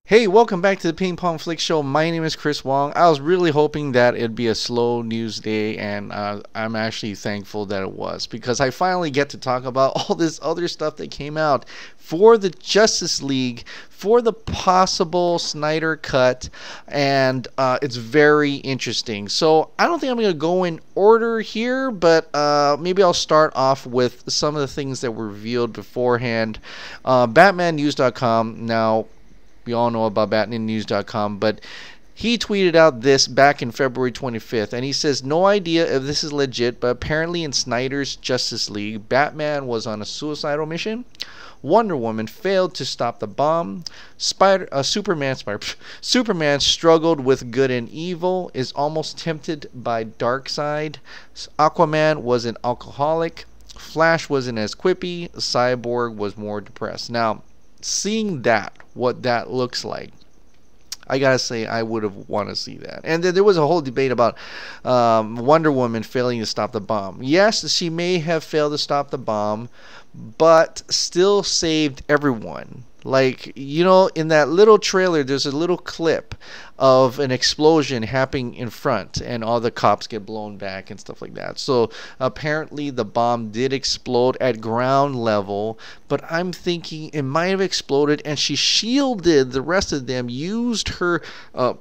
Hey, welcome back to the Ping Pong Flick Show. My name is Chris Wong. I was really hoping that it'd be a slow news day, and I'm actually thankful that it was because I finally get to talk about all this other stuff that came out for the Justice League, for the possible Snyder cut, and it's very interesting. So I don't think I'm going to go in order here, but maybe I'll start off with some of the things that were revealed beforehand. BatmanNews.com. Now, we all know about BatmanNews.com, but he tweeted out this back in February 25th, and he says, no idea if this is legit, but apparently in Snyder's Justice League, Batman was on a suicidal mission. Wonder Woman failed to stop the bomb. Superman struggled with good and evil, is almost tempted by dark side. Aquaman was an alcoholic. Flash wasn't as quippy. Cyborg was more depressed. Now, seeing that, what that looks like, I gotta say I would have want to see that. And then there was a whole debate about Wonder Woman failing to stop the bomb. Yes, she may have failed to stop the bomb, but still saved everyone. Like, you know, in that little trailer, there's a little clip of an explosion happening in front, and all the cops get blown back and stuff like that. So apparently the bomb did explode at ground level, but I'm thinking it might have exploded and she shielded the rest of them, used her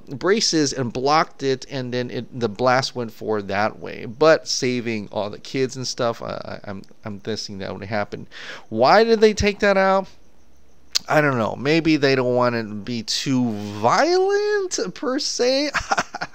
braces and blocked it, and then the blast went forward that way, but saving all the kids and stuff. I'm guessing that would happen. Why did they take that out? I don't know. Maybe they don't want it to be too violent, per se.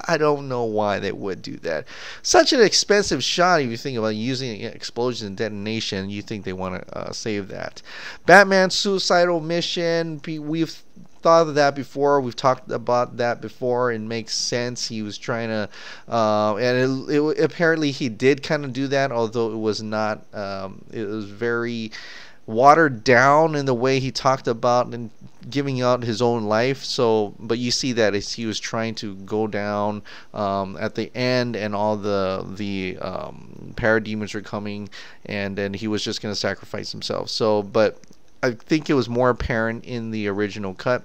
I don't know why they would do that. Such an expensive shot, if you think about using explosion and detonation, you think they want to save that. Batman's suicidal mission, we've thought of that before. We've talked about that before. It makes sense. He was trying to, and apparently he did kind of do that, although it was not, it was very watered down in the way he talked about and giving out his own life. So, but you see that as he was trying to go down at the end, and all the parademons were coming, and then he was just going to sacrifice himself. So, but I think it was more apparent in the original cut.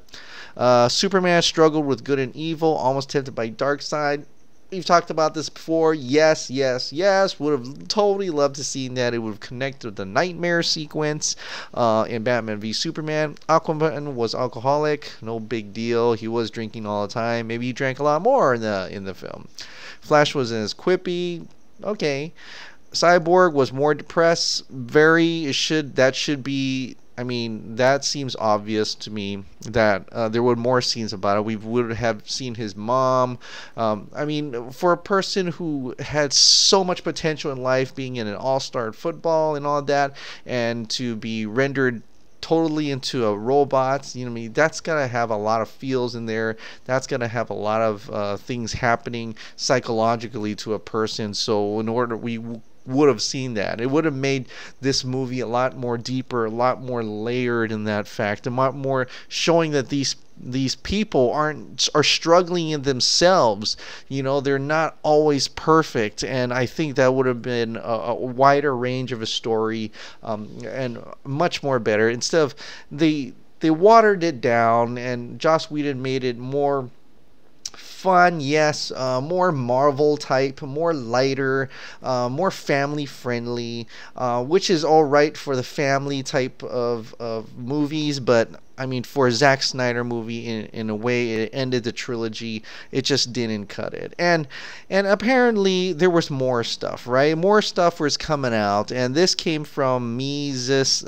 Superman struggled with good and evil, almost tempted by dark side. We've talked about this before. Yes. Would have totally loved to see that. It would have connected with the nightmare sequence in Batman v Superman. Aquaman was alcoholic. No big deal. He was drinking all the time. Maybe he drank a lot more in the film. Flash wasn't as quippy. Okay. Cyborg was more depressed. That should be. I mean, that seems obvious to me that there were more scenes about it. We would have seen his mom. I mean, for a person who had so much potential in life, being in an all-star football and all that, and to be rendered totally into a robot, you know, I mean, that's gonna have a lot of feels in there. That's gonna have a lot of things happening psychologically to a person. So in order we would have seen that, it would have made this movie a lot more deeper, a lot more layered in that fact, a lot more showing that these people are struggling in themselves. You know, they're not always perfect, and I think that would have been a wider range of a story, and much more better. Instead of they watered it down, and Joss Whedon made it more fun, yes, more Marvel type, more lighter, more family friendly, which is all right for the family type of movies, but I mean, for a Zack Snyder movie, in a way, it ended the trilogy. It just didn't cut it. And apparently there was more stuff, right? More stuff was coming out, and this came from Mises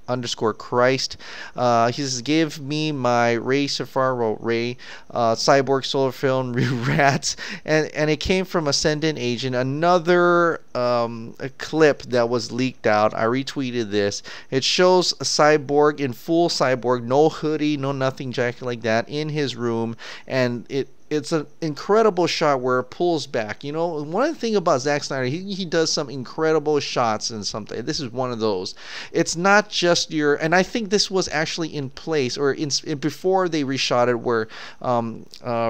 underscore Christ. He says, give me my Ray Safaro Ray Cyborg Solar Film Rats, and it came from Ascendant Agent. Another a clip that was leaked out. I retweeted this. It shows a cyborg in full cyborg, no hoodie, no nothing, jacket like that, in his room, and it's an incredible shot where it pulls back. You know, one thing about Zack Snyder, he does some incredible shots and something. This is one of those. It's not just and I think this was actually in place, or before they reshot it, where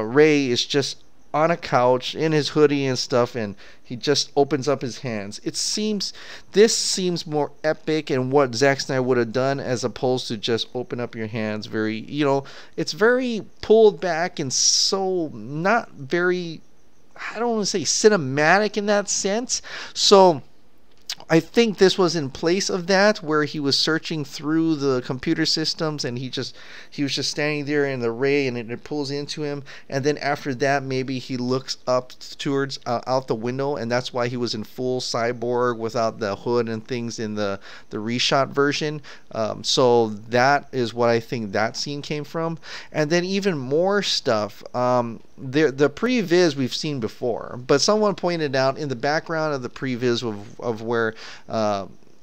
Ray is just on a couch in his hoodie and stuff, and he just opens up his hands. This seems more epic and what Zack Snyder would have done, as opposed to just open up your hands. Very, it's very pulled back and so not very, I don't want to say cinematic in that sense. So I think this was in place of that, where he was searching through the computer systems, and he was just standing there in the ray, and it pulls into him, and then after that maybe he looks up towards out the window, and that's why he was in full cyborg without the hood and things in the reshot version. So that is what I think that scene came from. And then even more stuff. The previs we've seen before, but someone pointed out in the background of the previs of where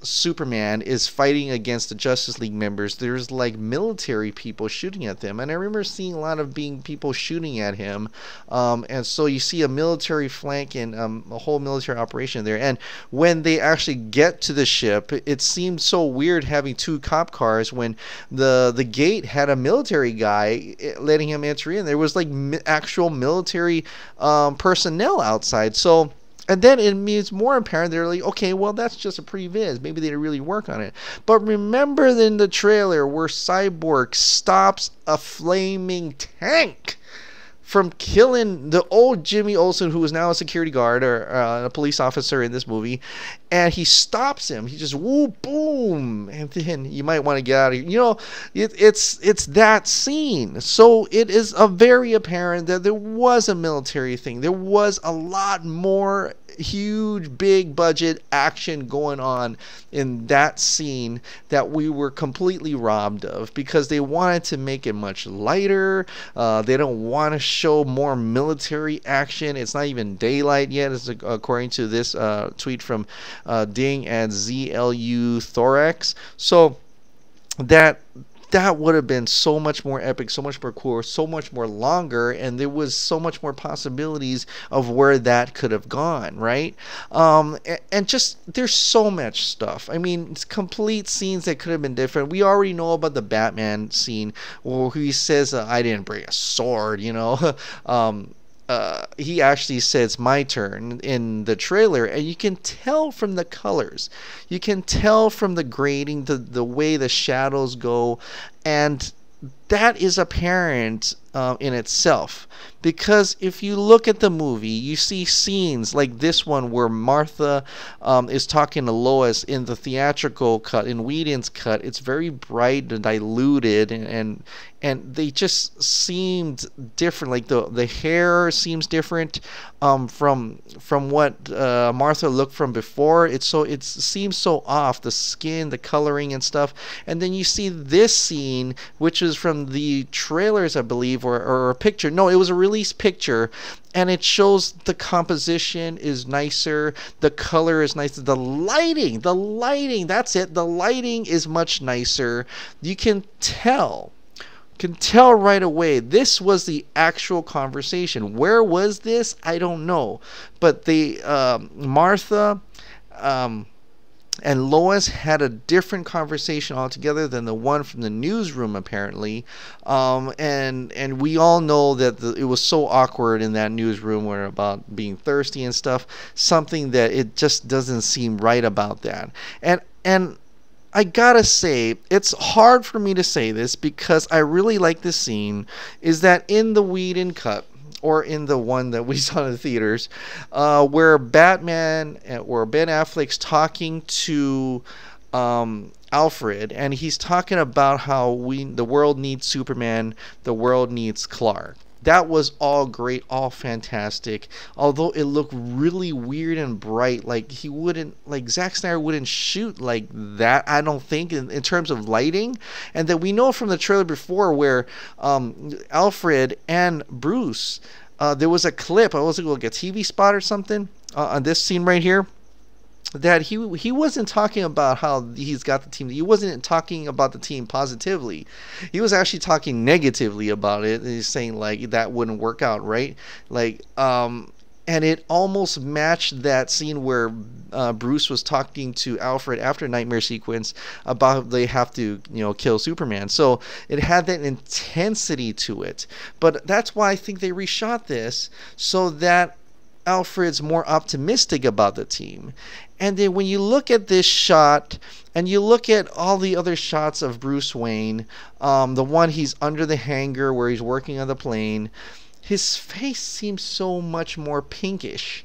Superman is fighting against the Justice League members, there's like military people shooting at them, and I remember seeing a lot of people shooting at him, and so you see a military flank and a whole military operation there. And when they actually get to the ship, it seemed so weird having two cop cars when the gate had a military guy letting him enter in. There was like actual military personnel outside. So, and then it means more apparent. They're like, okay, well, that's just a previs. Maybe they didn't really work on it. But remember in the trailer where Cyborg stops a flaming tank from killing the old Jimmy Olsen, who is now a security guard or a police officer in this movie, and he stops him. He just woo boom, and then you might want to get out of here. It's that scene. So it is very apparent that there was a military thing. There was a lot more huge, big budget action going on in that scene that we were completely robbed of, because they wanted to make it much lighter. They don't want to show more military action. It's not even daylight yet, according to this tweet from Ding and ZLU Thorax. So that would have been so much more epic, so much more cool, so much more longer, and there was so much more possibilities of where that could have gone, right? And just, there's so much stuff. I mean, it's complete scenes that could have been different. We already know about the Batman scene where he says, I didn't bring a sword, he actually says my turn in the trailer, and you can tell from the colors, you can tell from the grading, the way the shadows go, and that is apparent in itself, because if you look at the movie, you see scenes like this one where Martha is talking to Lois in the theatrical cut. In Whedon's cut, it's very bright and diluted, and they just seemed different. Like the hair seems different from what Martha looked from before. It seems so off, the skin, the coloring and stuff. And then you see this scene, which is from the trailers, I believe, or a picture. No, it was a release picture, and it shows the composition is nicer, the color is nicer, the lighting, that's it, the lighting is much nicer. You can tell right away this was the actual conversation. Where was this? I don't know, but the Martha and Lois had a different conversation altogether than the one from the newsroom, apparently. And we all know that it was so awkward in that newsroom, where about being thirsty and stuff. Something that it just doesn't seem right about that. And I gotta say, it's hard for me to say this because I really like this scene, is that in the Whedon cut, or in the one that we saw in the theaters, where Batman or Ben Affleck's talking to Alfred, and he's talking about how the world needs Superman, the world needs Clark. That was all great, all fantastic. Although it looked really weird and bright, like Zack Snyder wouldn't shoot like that, I don't think, in terms of lighting. And that we know from the trailer before where Alfred and Bruce, there was a clip, I was like a TV spot or something, on this scene right here, that he wasn't talking about how he's got the team. He wasn't talking about the team positively. He was actually talking negatively about it. He's saying like that wouldn't work out, right? Like and it almost matched that scene where Bruce was talking to Alfred after Nightmare Sequence about they have to, kill Superman. So it had that intensity to it. But that's why I think they reshot this so that Alfred's more optimistic about the team. And then when you look at this shot and you look at all the other shots of Bruce Wayne, the one he's under the hangar where he's working on the plane, his face seems so much more pinkish.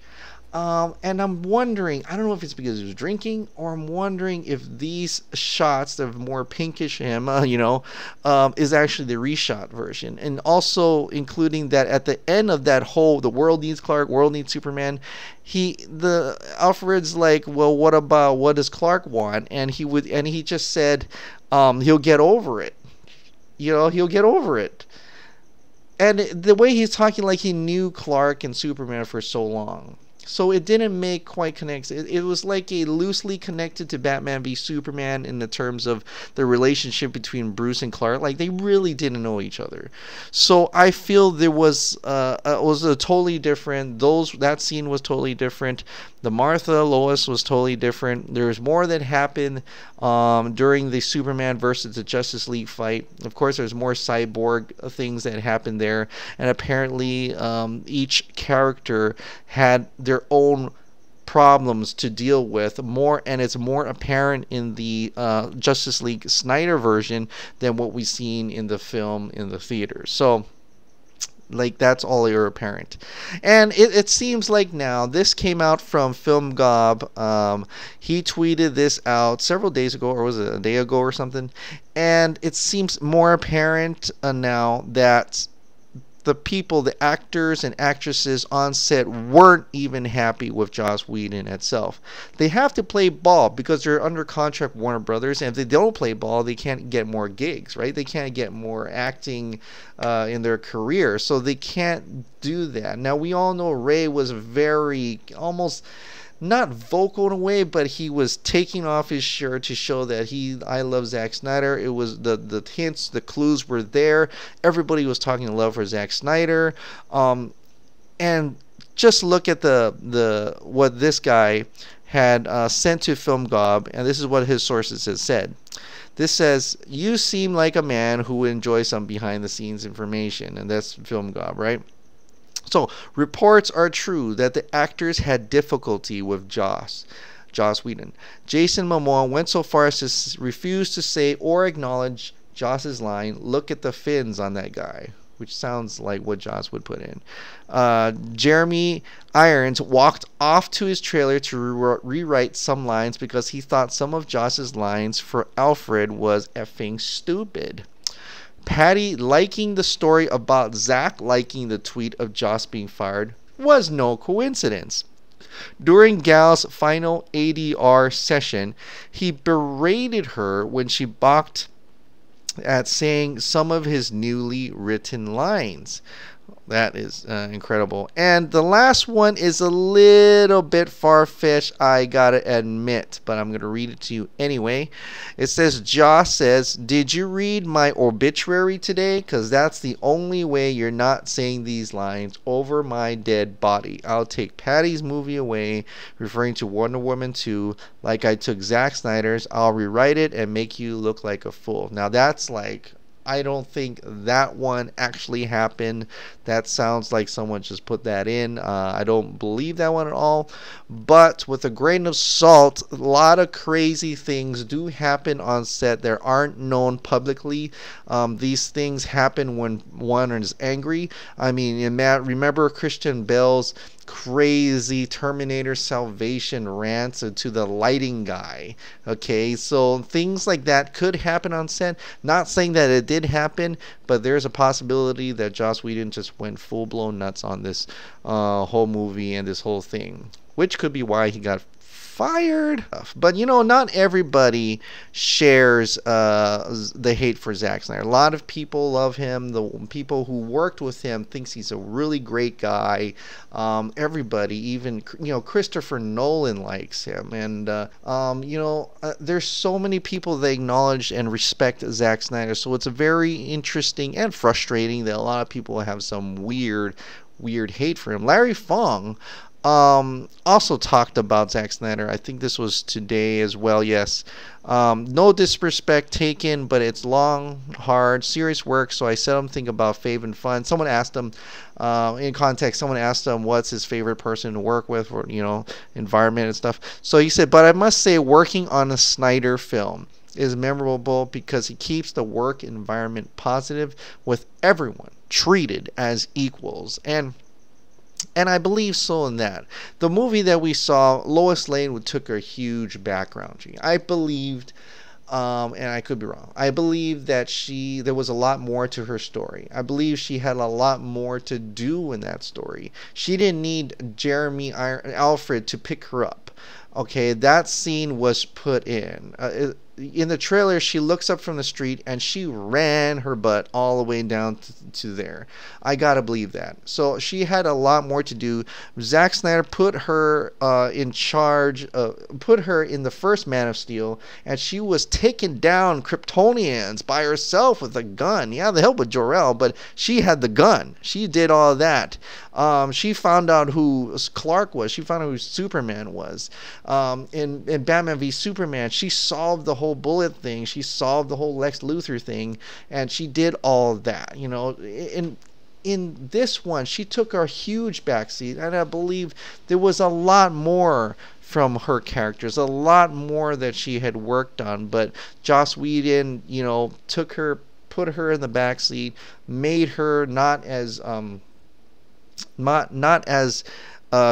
And I'm wondering, I don't know if it's because he was drinking, or I'm wondering if these shots that are more pinkish him, is actually the reshot version. And also including that at the end of that whole, the world needs Clark, world needs Superman, Alfred's like, well, what does Clark want? And he just said, he'll get over it. He'll get over it. And the way he's talking like he knew Clark and Superman for so long. So it didn't make quite connect. It was like a loosely connected to Batman v Superman in the terms of the relationship between Bruce and Clark. Like they really didn't know each other. So I feel there was a totally different. That scene was totally different. The Martha Lois was totally different. There's more that happened during the Superman versus the Justice League fight. Of course, there's more cyborg things that happened there, and apparently each character had their own problems to deal with and it's more apparent in the Justice League Snyder version than what we've seen in the film in the theaters. So like that's all you're apparent. And it seems like now this came out from Film Gob. He tweeted this out several days ago, or was it a day ago or something, and it seems more apparent now that the actors and actresses on set weren't even happy with Joss Whedon itself. They have to play ball because they're under contract with Warner Brothers, and if they don't play ball, they can't get more gigs, right? They can't get more acting in their career, so they can't do that. Now, we all know Ray was very, almost not vocal in a way, but he was taking off his shirt to show that I love Zack Snyder. It was the hints, the clues were there. Everybody was talking love for Zack Snyder. And just look at what this guy had sent to Film Gob, and this is what his sources had said. This says, "You seem like a man who enjoys some behind the scenes information," and that's Film Gob, right? So, reports are true that the actors had difficulty with Joss Whedon. Jason Momoa went so far as to refuse to say or acknowledge Joss's line, "Look at the fins on that guy," which sounds like what Joss would put in. Jeremy Irons walked off to his trailer to rewrite some lines because he thought some of Joss's lines for Alfred was effing stupid. Patty liking the story about Zack liking the tweet of Joss being fired was no coincidence. During Gal's final ADR session, he berated her when she balked at saying some of his newly written lines. That is incredible. And the last one is a little bit far-fetched, I gotta admit, but I'm gonna read it to you anyway. It says, Joss says, "Did you read my obituary today? Because that's the only way you're not saying these lines over my dead body. I'll take Patty's movie away," referring to Wonder Woman 2, "like I took Zack Snyder's. I'll rewrite it and make you look like a fool." Now that's like, I don't think that one actually happened. That sounds like someone just put that in. I don't believe that one at all. But with a grain of salt, a lot of crazy things do happen on set that aren't known publicly. These things happen when one is angry. I mean, remember Christian Bale's crazy Terminator Salvation rants to the lighting guy. Okay, so things like that could happen on set. Not saying that it did happen, but there's a possibility that Joss Whedon just went full-blown nuts on this whole movie and this whole thing, which could be why he got fired. But not everybody shares the hate for Zack Snyder. A lot of people love him. The people who worked with him thinks he's a really great guy. Everybody, even Christopher Nolan likes him, and there's so many people that acknowledge and respect Zack Snyder. So it's very interesting and frustrating that a lot of people have some weird weird hate for him. Larry Fong also talked about Zack Snyder. I think this was today as well. Yes. No disrespect taken, but it's long, hard, serious work. So I said something about fave and fun. Someone asked him, in context, someone asked him what's his favorite person to work with, or environment and stuff. So he said, but I must say, working on a Snyder film is memorable because he keeps the work environment positive, with everyone treated as equals. And I believe so in that. The movie that we saw, Lois Lane took a huge background. I believed, and I could be wrong, I believe that there was a lot more to her story. I believe she had a lot more to do in that story. She didn't need Jeremy Alfred to pick her up. Okay, that scene was put in. In the trailer, she looks up from the street and she ran her butt all the way down to there. I gotta believe that. So she had a lot more to do. Zack Snyder put her in charge, put her in the first Man of Steel, and she was taking down Kryptonians by herself with a gun. Yeah, the help with Jor-El, but she had the gun. She did all of that. She found out who Clark was. She found out who Superman was. In Batman v Superman, she solved the whole bullet thing. She solved the whole Lex Luthor thing, and she did all of that. In this one, she took a huge backseat, and I believe there was a lot more from her characters, a lot more that she had worked on. But Joss Whedon, took her, put her in the backseat, made her not as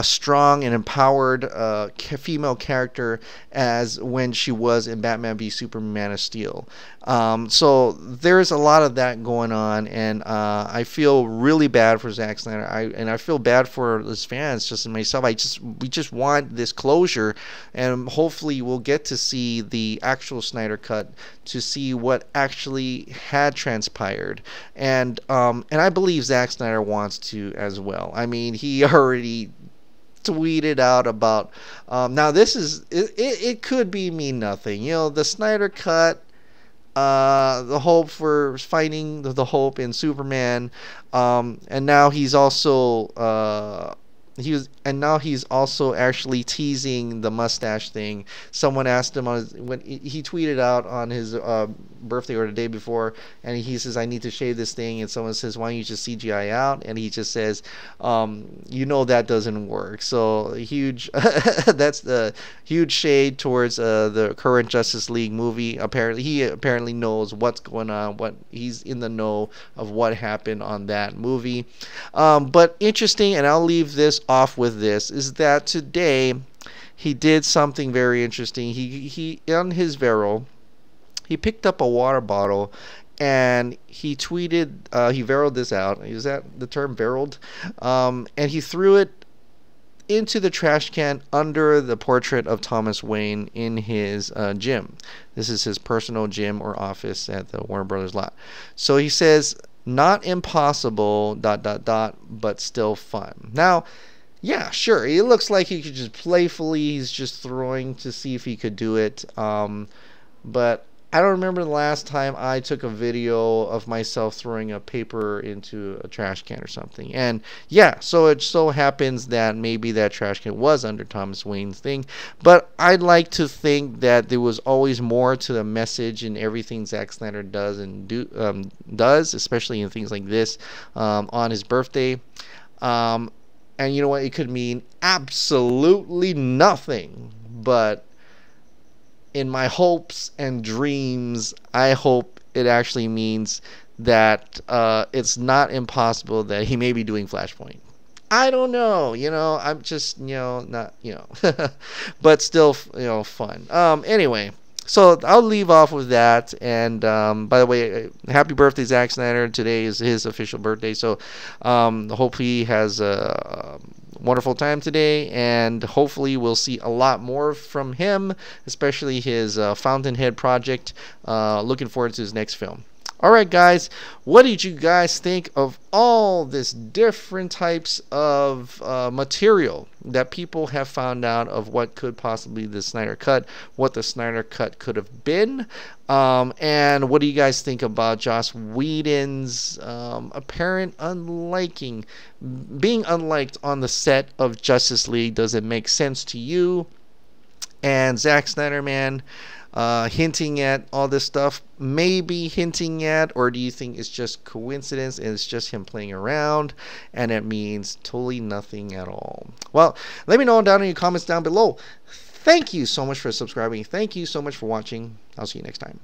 strong and empowered female character as when she was in Batman v Superman Man of Steel. So there's a lot of that going on, and I feel really bad for Zack Snyder. I feel bad for his fans, just in myself. We just want this closure, and hopefully we'll get to see the actual Snyder cut to see what actually had transpired. And I believe Zack Snyder wants to as well. I mean, he already tweeted out about now this is it could mean nothing, the Snyder cut, the hope for finding the hope in Superman, and now he's also he's also actually teasing the mustache thing. Someone asked him when he tweeted out on his birthday or the day before, and he says, I need to shave this thing, and someone says, why don't you just CGI out? And he just says, that doesn't work. So huge that's the huge shade towards the current Justice League movie. He apparently knows what's going on, he's in the know of what happened on that movie. But interesting, and I'll leave this off with this, is that today he did something very interesting. He on his Vero, he picked up a water bottle and he tweeted, he veroed this out. Is that the term, veroed? And he threw it into the trash can under the portrait of Thomas Wayne in his gym. This is his personal gym or office at the Warner Brothers lot. So he says, not impossible, ... but still fun. Now, yeah, sure, it looks like he could just playfully, he's just throwing to see if he could do it. But I don't remember the last time I took a video of myself throwing a paper into a trash can or something. And yeah, so it so happens that maybe that trash can was under Thomas Wayne's thing. But I'd like to think that there was always more to the message in everything Zack Snyder does, and does, especially in things like this, on his birthday. And you know what? It could mean absolutely nothing, but in my hopes and dreams, I hope it actually means that it's not impossible that he may be doing Flashpoint. I don't know, I'm just, not, but still, fun. Anyway, so I'll leave off with that. And by the way, happy birthday, Zack Snyder. Today is his official birthday, so hope he has a wonderful time today, and hopefully we'll see a lot more from him, especially his Fountainhead project. Looking forward to his next film. Alright guys, what did you guys think of all this different types of material that people have found out of what could possibly be the Snyder Cut, what the Snyder Cut could have been, and what do you guys think about Joss Whedon's apparent being unliked on the set of Justice League? Does it make sense to you? And Zack Snyder, man, hinting at all this stuff, maybe hinting at, or do you think it's just coincidence and it's just him playing around and it means totally nothing at all? Well, let me know down in your comments down below. Thank you so much for subscribing. Thank you so much for watching. I'll see you next time.